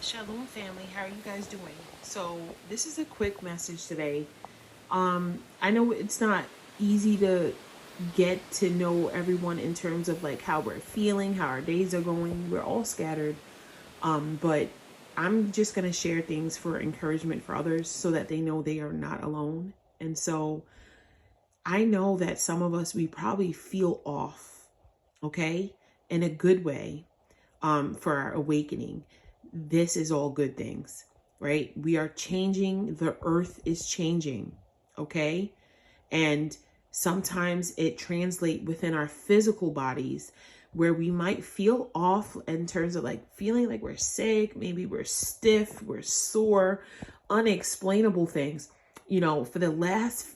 Shalom family, how are you guys doing? So this is a quick message today. I know it's not easy to get to know everyone in terms of like how we're feeling, how our days are going. We're all scattered. But I'm just gonna share things for encouragement for others so that they know they are not alone. And so I know that some of us we probably feel off, okay, in a good way, for our awakening. This is all good things, right? We are changing. The earth is changing, okay? And sometimes it translates within our physical bodies where we might feel off in terms of like feeling like we're sick, maybe we're stiff, we're sore, unexplainable things. For the last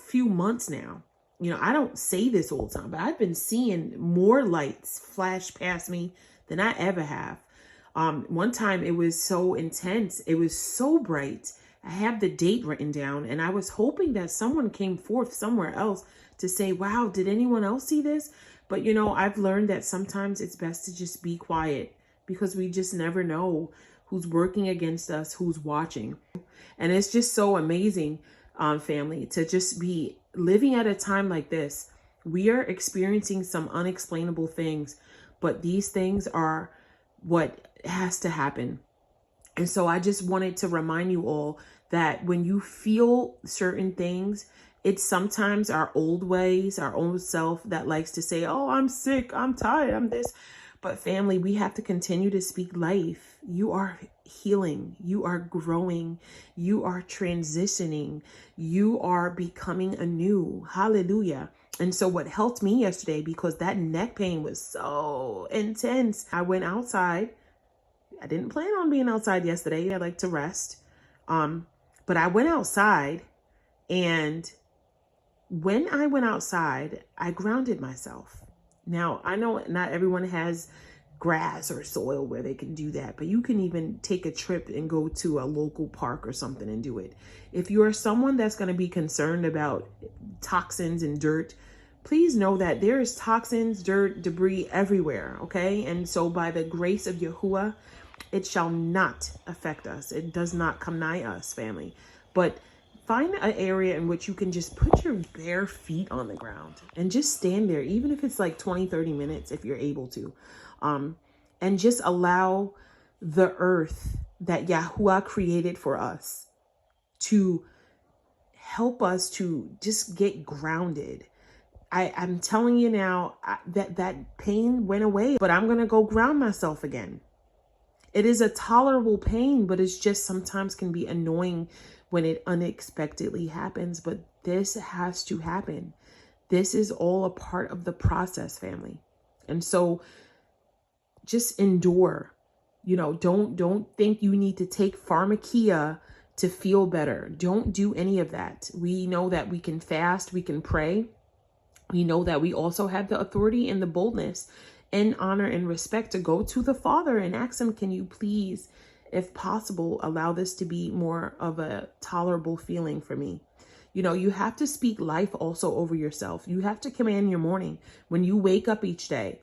few months now, I don't say this all the time, but I've been seeing more lights flash past me than I ever have. One time it was so intense, it was so bright. I have the date written down, and I was hoping that someone came forth somewhere else to say, wow, did anyone else see this? But I've learned that sometimes it's best to just be quiet because we just never know who's working against us, who's watching. And it's just so amazing, family, to just be living at a time like this. We are experiencing some unexplainable things, but these things are what has to happen. And so I just wanted to remind you all that when you feel certain things, it's sometimes our old ways, our old self that likes to say, oh, I'm sick, I'm tired, I'm this. But family, we have to continue to speak life. You are healing, you are growing, you are transitioning, you are becoming anew. Hallelujah. And so what helped me yesterday, because that neck pain was so intense, I went outside. I didn't plan on being outside yesterday. I like to rest. But I went outside, and when I went outside, I grounded myself. Now, I know not everyone has grass or soil where they can do that, but you can even take a trip and go to a local park or something and do it. If you are someone that's going to be concerned about toxins and dirt, please know that there is toxins, dirt, debris everywhere, okay? And so by the grace of Yahuwah, it shall not affect us. It does not come nigh us, family. But find an area in which you can just put your bare feet on the ground and just stand there, even if it's like 20, 30 minutes, if you're able to. And just allow the earth that Yahuwah created for us to help us to just get grounded. I'm telling you now, that pain went away, but I'm going to go ground myself again. It is a tolerable pain, but it's just sometimes can be annoying when it unexpectedly happens. But this has to happen. This is all a part of the process, family. And so just endure. Don't think you need to take pharmakia to feel better. Don't do any of that. We know that we can fast, we can pray. We know that we also have the authority and the boldness and honor and respect to go to the Father and ask him, can you please, if possible, allow this to be more of a tolerable feeling for me? You have to speak life also over yourself. You have to command your morning when you wake up each day.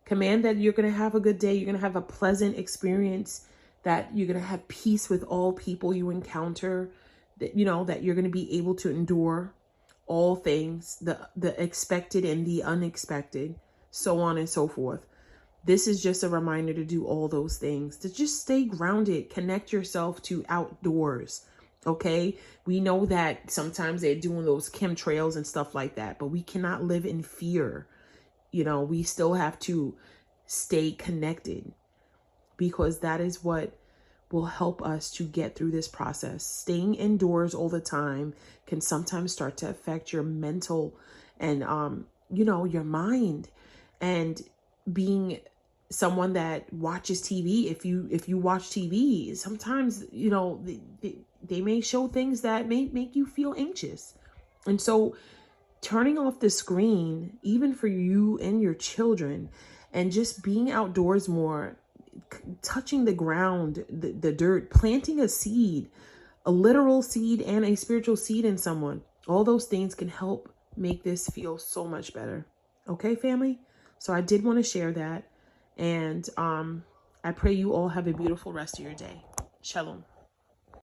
Command that you're going to have a good day. You're going to have a pleasant experience, that you're going to have peace with all people you encounter, that you're going to be able to endure all things, the expected and the unexpected, so on and so forth. This is just a reminder to do all those things, to just stay grounded, connect yourself to outdoors. Okay, we know that sometimes they're doing those chemtrails and stuff like that, but we cannot live in fear. We still have to stay connected, because that is what will help us to get through this process. Staying indoors all the time can sometimes start to affect your mental and your mind. And being someone that watches TV, if you watch TV, sometimes they may show things that may make you feel anxious. And so turning off the screen, even for you and your children, and just being outdoors more, touching the ground, the dirt, planting a seed, a literal seed and a spiritual seed in someone. All those things can help make this feel so much better. Okay, family? So I did want to share that. And I pray you all have a beautiful rest of your day. Shalom.